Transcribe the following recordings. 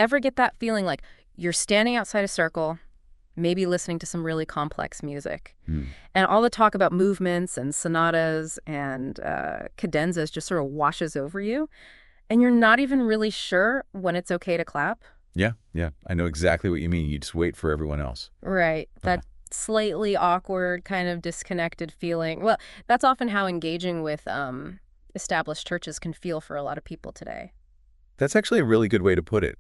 Ever get that feeling like you're standing outside a circle, maybe listening to some really complex music, and all the talk about movements and sonatas and cadenzas just sort of washes over you, and you're not even really sure when it's okay to clap? Yeah, yeah. I know exactly what you mean. You just wait for everyone else. Right. That slightly awkward, kind of disconnected feeling. Well, that's often how engaging with established churches can feel for a lot of people today. That's actually a really good way to put it.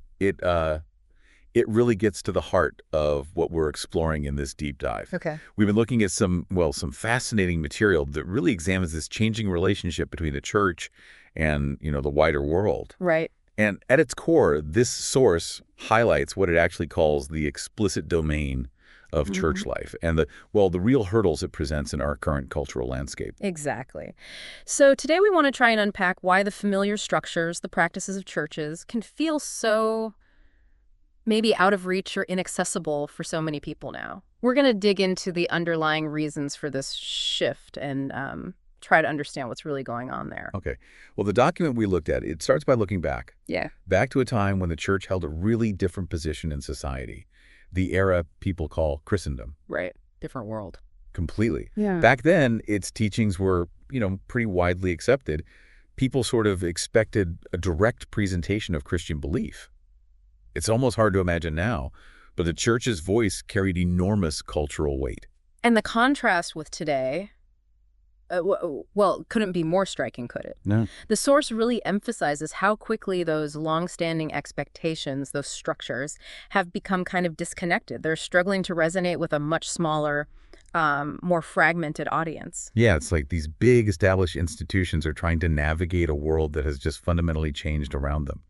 It really gets to the heart of what we're exploring in this deep dive. Okay. We've been looking at some fascinating material that really examines this changing relationship between the church and, the wider world. Right. And at its core, this source highlights what it actually calls the explicit domain of church life and the real hurdles it presents in our current cultural landscape. Exactly. So today we want to try and unpack why the familiar structures, the practices of churches, can feel so maybe out of reach or inaccessible for so many people now. We're going to dig into the underlying reasons for this shift and try to understand what's really going on there. Okay. Well, the document we looked at, it starts by looking back. Yeah. Back to a time when the church held a really different position in society. The era people call Christendom. Right. Different world. Completely. Yeah. Back then, its teachings were, pretty widely accepted. People sort of expected a direct presentation of Christian belief. It's almost hard to imagine now, but the church's voice carried enormous cultural weight. And the contrast with today, couldn't be more striking, could it? No. The source really emphasizes how quickly those long-standing expectations, those structures, have become kind of disconnected. They're struggling to resonate with a much smaller, more fragmented audience. Yeah, it's like these big established institutions are trying to navigate a world that has just fundamentally changed around them.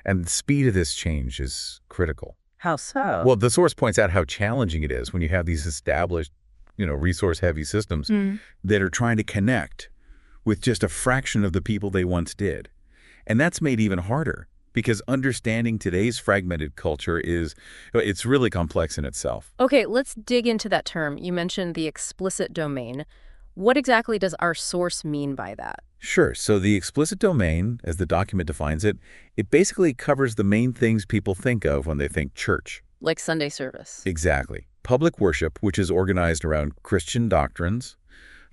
And the speed of this change is critical. How so? Well, the source points out how challenging it is when you have these established, resource-heavy systems that are trying to connect with just a fraction of the people they once did. And that's made even harder because understanding today's fragmented culture it's really complex in itself. Okay, let's dig into that term. You mentioned the explicit domain. What exactly does our source mean by that? Sure. So the explicit domain, as the document defines it, it basically covers the main things people think of when they think church. Like Sunday service. Exactly. Public worship, which is organized around Christian doctrines,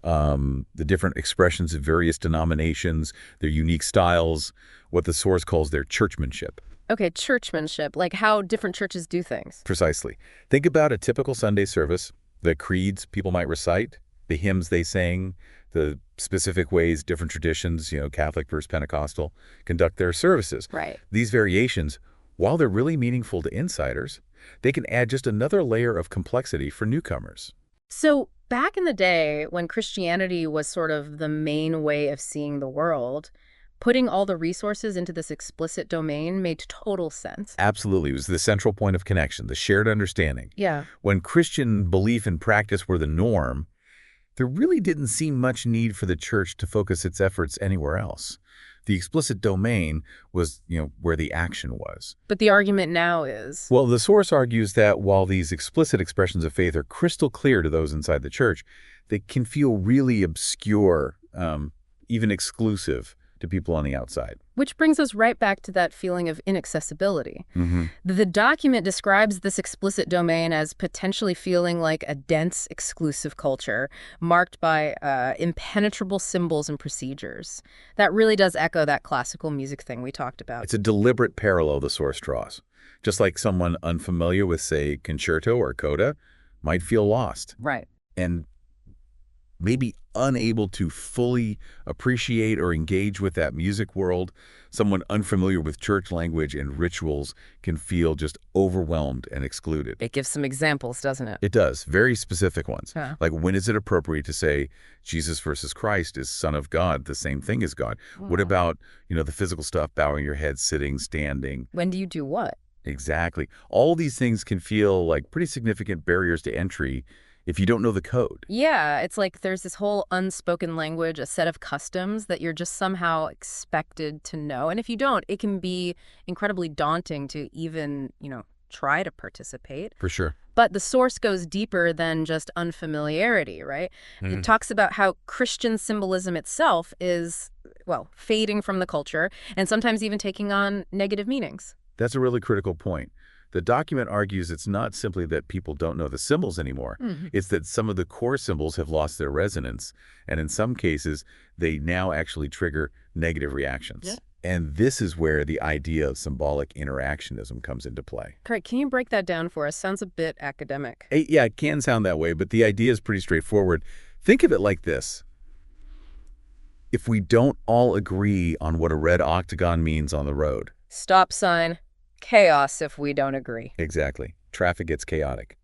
the different expressions of various denominations, their unique styles, what the source calls their churchmanship. Okay, churchmanship, like how different churches do things. Precisely. Think about a typical Sunday service, the creeds people might recite, the hymns they sing, the specific ways different traditions, Catholic versus Pentecostal, conduct their services. Right. These variations, while they're really meaningful to insiders, they can add just another layer of complexity for newcomers. So back in the day when Christianity was sort of the main way of seeing the world, putting all the resources into this explicit domain made total sense. Absolutely. It was the central point of connection, the shared understanding. Yeah. When Christian belief and practice were the norm, there really didn't seem much need for the church to focus its efforts anywhere else. The explicit domain was, where the action was. But the argument now is... Well, the source argues that while these explicit expressions of faith are crystal clear to those inside the church, they can feel really obscure, even exclusive to people on the outside. Which brings us right back to that feeling of inaccessibility. The document describes this explicit domain as potentially feeling like a dense, exclusive culture marked by impenetrable symbols and procedures. That really does echo that classical music thing we talked about. It's a deliberate parallel the source draws. Just like someone unfamiliar with, say, concerto or coda might feel lost. Right. And maybe unable to fully appreciate or engage with that music world, someone unfamiliar with church language and rituals can feel just overwhelmed and excluded. It gives some examples, doesn't it? It does. Very specific ones. Huh. Like, when is it appropriate to say Jesus versus Christ is Son of God, the same thing as God? What about, the physical stuff, bowing your head, sitting, standing? When do you do what? Exactly. All these things can feel like pretty significant barriers to entry if you don't know the code. Yeah, it's like there's this whole unspoken language, a set of customs that you're just somehow expected to know. And if you don't, it can be incredibly daunting to even, try to participate. For sure. But the source goes deeper than just unfamiliarity, right? It talks about how Christian symbolism itself is, fading from the culture and sometimes even taking on negative meanings. That's a really critical point. The document argues it's not simply that people don't know the symbols anymore. It's that some of the core symbols have lost their resonance, and in some cases, they now actually trigger negative reactions. Yeah. And this is where the idea of symbolic interactionism comes into play. Great. Can you break that down for us? Sounds a bit academic. Yeah, it can sound that way, but the idea is pretty straightforward. Think of it like this. If we don't all agree on what a red octagon means on the road. Stop sign. Chaos if we don't agree. Exactly. Traffic gets chaotic.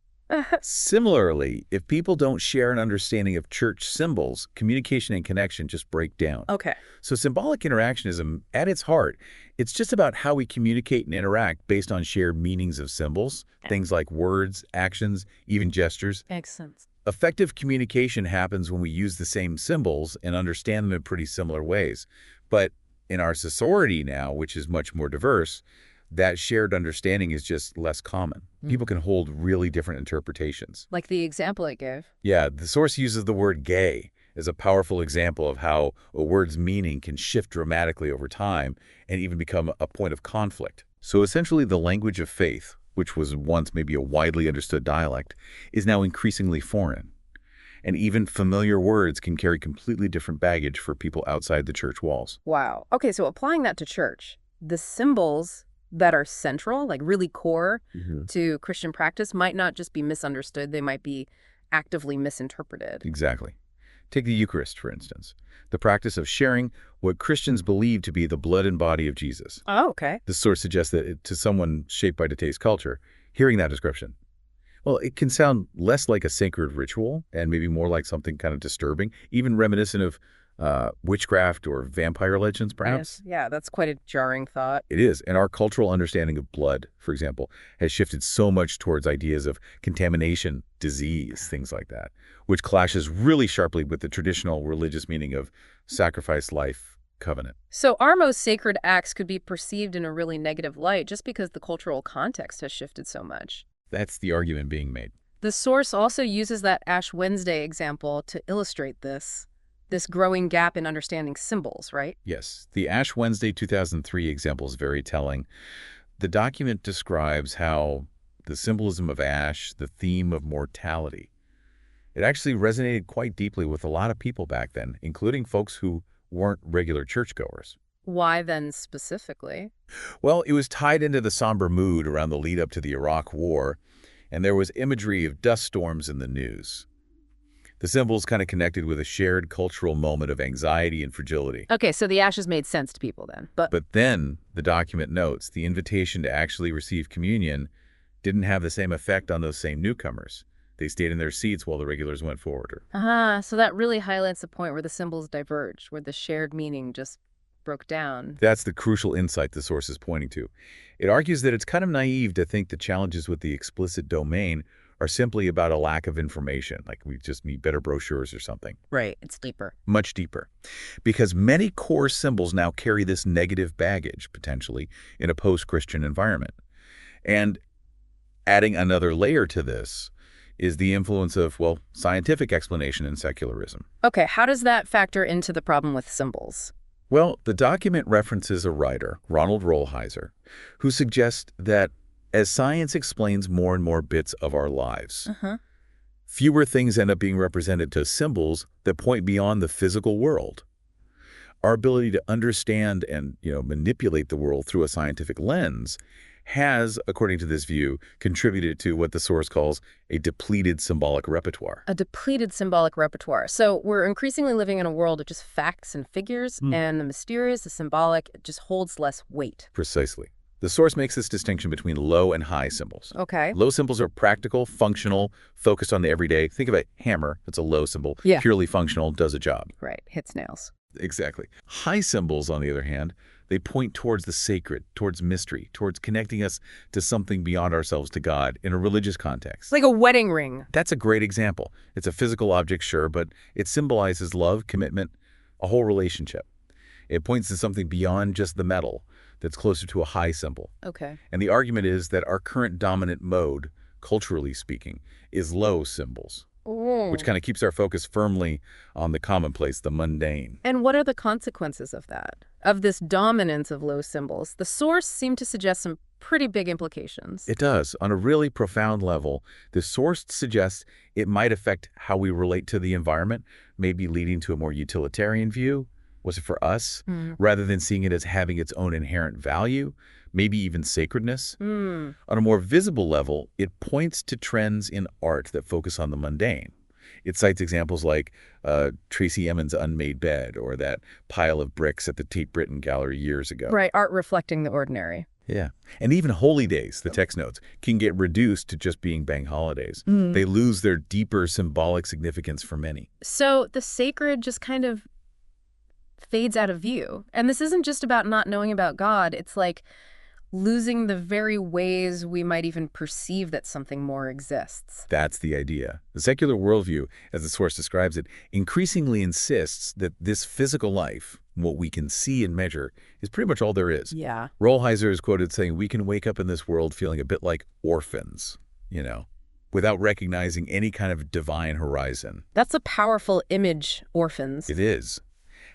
Similarly, if people don't share an understanding of church symbols, communication and connection just break down. Okay. So symbolic interactionism, at its heart, it's just about how we communicate and interact based on shared meanings of symbols, things like words, actions, even gestures. Makes sense. Effective communication happens when we use the same symbols and understand them in pretty similar ways. But in our society now, which is much more diverse, that shared understanding is just less common. People can hold really different interpretations. Like the example I gave. Yeah, the source uses the word gay as a powerful example of how a word's meaning can shift dramatically over time and even become a point of conflict. So essentially the language of faith, which was once maybe a widely understood dialect, is now increasingly foreign. And even familiar words can carry completely different baggage for people outside the church walls. Wow. Okay, so applying that to church, the symbols that are central, like really core to Christian practice, might not just be misunderstood, they might be actively misinterpreted. Exactly. Take the Eucharist, for instance, the practice of sharing what Christians believe to be the blood and body of Jesus. Oh, okay. This source suggests that to someone shaped by today's culture, hearing that description, well, it can sound less like a sacred ritual and maybe more like something kind of disturbing, even reminiscent of witchcraft or vampire legends, perhaps. Yes. Yeah, that's quite a jarring thought. It is. And our cultural understanding of blood, for example, has shifted so much towards ideas of contamination, disease, things like that, which clashes really sharply with the traditional religious meaning of sacrifice, life, covenant. So our most sacred acts could be perceived in a really negative light just because the cultural context has shifted so much. That's the argument being made. The source also uses that Ash Wednesday example to illustrate this growing gap in understanding symbols, right? Yes. The Ash Wednesday 2003 example is very telling. The document describes how the symbolism of ash, the theme of mortality, it actually resonated quite deeply with a lot of people back then, including folks who weren't regular churchgoers. Why then specifically? Well, it was tied into the somber mood around the lead up to the Iraq War, and there was imagery of dust storms in the news. The symbols kind of connected with a shared cultural moment of anxiety and fragility. Okay, so the ashes made sense to people then. But then, the document notes, the invitation to actually receive communion didn't have the same effect on those same newcomers. They stayed in their seats while the regulars went forward. so that really highlights the point where the symbols diverged, where the shared meaning just broke down. That's the crucial insight the source is pointing to. It argues that it's kind of naive to think the challenges with the explicit domain are simply about a lack of information, like we just need better brochures or something. Right, it's deeper. Much deeper. Because many core symbols now carry this negative baggage, potentially, in a post-Christian environment. And adding another layer to this is the influence of, well, scientific explanation in secularism. Okay, how does that factor into the problem with symbols? Well, the document references a writer, Ronald Rolheiser, who suggests that as science explains more and more bits of our lives, fewer things end up being represented to symbols that point beyond the physical world. Our ability to understand and, manipulate the world through a scientific lens has, according to this view, contributed to what the source calls a depleted symbolic repertoire. A depleted symbolic repertoire. So we're increasingly living in a world of just facts and figures, and the mysterious, the symbolic, it just holds less weight. Precisely. The source makes this distinction between low and high symbols. Okay. Low symbols are practical, functional, focused on the everyday. Think of a hammer. It's a low symbol. Yeah. Purely functional, does a job. Right. Hits nails. Exactly. High symbols, on the other hand, they point towards the sacred, towards mystery, towards connecting us to something beyond ourselves, to God, in a religious context. It's like a wedding ring. That's a great example. It's a physical object, sure, but it symbolizes love, commitment, a whole relationship. It points to something beyond just the metal that's closer to a high symbol. Okay. And the argument is that our current dominant mode, culturally speaking, is low symbols, which kind of keeps our focus firmly on the commonplace, the mundane. And what are the consequences of that? Of this dominance of low symbols? The source seemed to suggest some pretty big implications. It does. On a really profound level, the source suggests it might affect how we relate to the environment, maybe leading to a more utilitarian view. Was it for us? Rather than seeing it as having its own inherent value, maybe even sacredness. On a more visible level, it points to trends in art that focus on the mundane. It cites examples like Tracy Emin's unmade bed or that pile of bricks at the Tate Britain Gallery years ago. Right, art reflecting the ordinary. Yeah. And even holy days, the text notes, can get reduced to just being bank holidays. They lose their deeper symbolic significance for many. So the sacred just kind of fades out of view. And this isn't just about not knowing about God. It's like losing the very ways we might even perceive that something more exists. That's the idea. The secular worldview, as the source describes it, increasingly insists that this physical life, what we can see and measure, is pretty much all there is. Yeah. Rolheiser is quoted saying, "We can wake up in this world feeling a bit like orphans, without recognizing any kind of divine horizon." That's a powerful image, orphans. It is.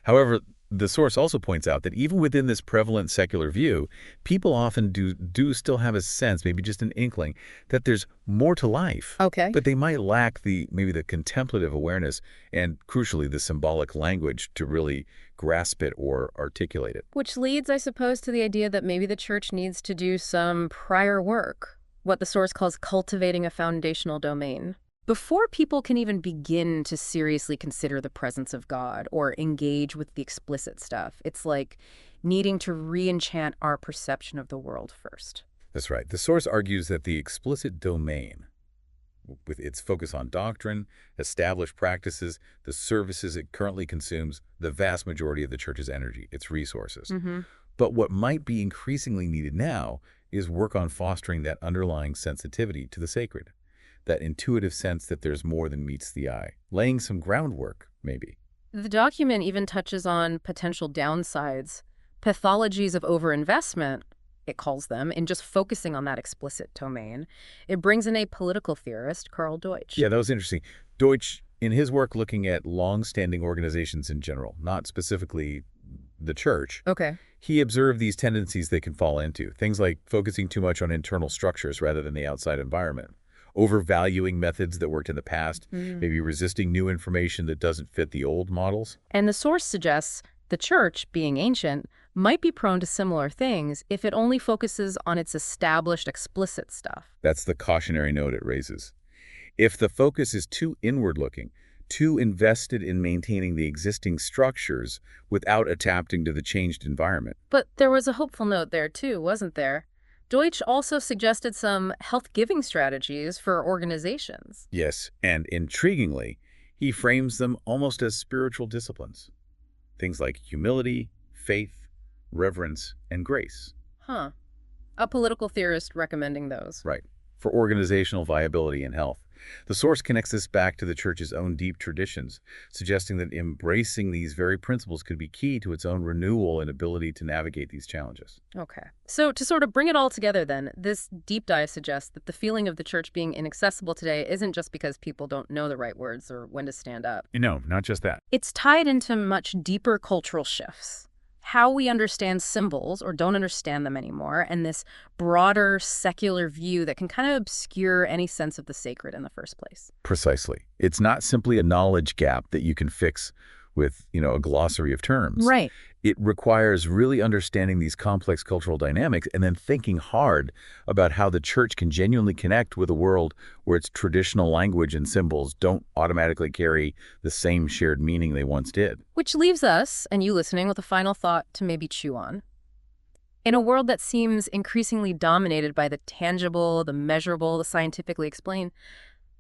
However, the source also points out that even within this prevalent secular view, people often do still have a sense, maybe just an inkling, that there's more to life. Okay. But they might lack maybe the contemplative awareness and, crucially, the symbolic language to really grasp it or articulate it. Which leads, I suppose, to the idea that maybe the church needs to do some prior work, what the source calls cultivating a foundational domain. Before people can even begin to seriously consider the presence of God or engage with the explicit stuff, it's like needing to re-enchant our perception of the world first. That's right. The source argues that the explicit domain, with its focus on doctrine, established practices, the services it currently consumes, the vast majority of the church's energy, its resources. But what might be increasingly needed now is work on fostering that underlying sensitivity to the sacred. That intuitive sense that there's more than meets the eye. Laying some groundwork, maybe. The document even touches on potential downsides, pathologies of overinvestment, it calls them, in just focusing on that explicit domain. It brings in a political theorist, Karl Deutsch. Yeah, that was interesting. Deutsch, in his work looking at long-standing organizations in general, not specifically the church, he observed these tendencies they can fall into. Things like focusing too much on internal structures rather than the outside environment. Overvaluing methods that worked in the past, maybe resisting new information that doesn't fit the old models. And the source suggests the church, being ancient, might be prone to similar things if it only focuses on its established explicit stuff. That's the cautionary note it raises. If the focus is too inward-looking, too invested in maintaining the existing structures without adapting to the changed environment. But there was a hopeful note there too, wasn't there? Deutsch also suggested some health-giving strategies for organizations. Yes, and intriguingly, he frames them almost as spiritual disciplines. Things like humility, faith, reverence, and grace. Huh. A political theorist recommending those. Right. For organizational viability and health. The source connects this back to the church's own deep traditions, suggesting that embracing these very principles could be key to its own renewal and ability to navigate these challenges. Okay. So to sort of bring it all together then, this deep dive suggests that the feeling of the church being inaccessible today isn't just because people don't know the right words or when to stand up. No, not just that. It's tied into much deeper cultural shifts. How we understand symbols or don't understand them anymore, and this broader secular view that can kind of obscure any sense of the sacred in the first place. Precisely. It's not simply a knowledge gap that you can fix with, a glossary of terms. Right. It requires really understanding these complex cultural dynamics and then thinking hard about how the church can genuinely connect with a world where its traditional language and symbols don't automatically carry the same shared meaning they once did. Which leaves us, and you listening, with a final thought to maybe chew on. In a world that seems increasingly dominated by the tangible, the measurable, the scientifically explained,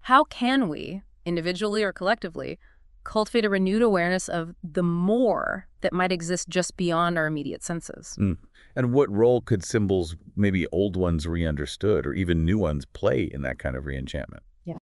how can we, individually or collectively, cultivate a renewed awareness of the more that might exist just beyond our immediate senses? And what role could symbols, maybe old ones re-understood or even new ones, play in that kind of re-enchantment?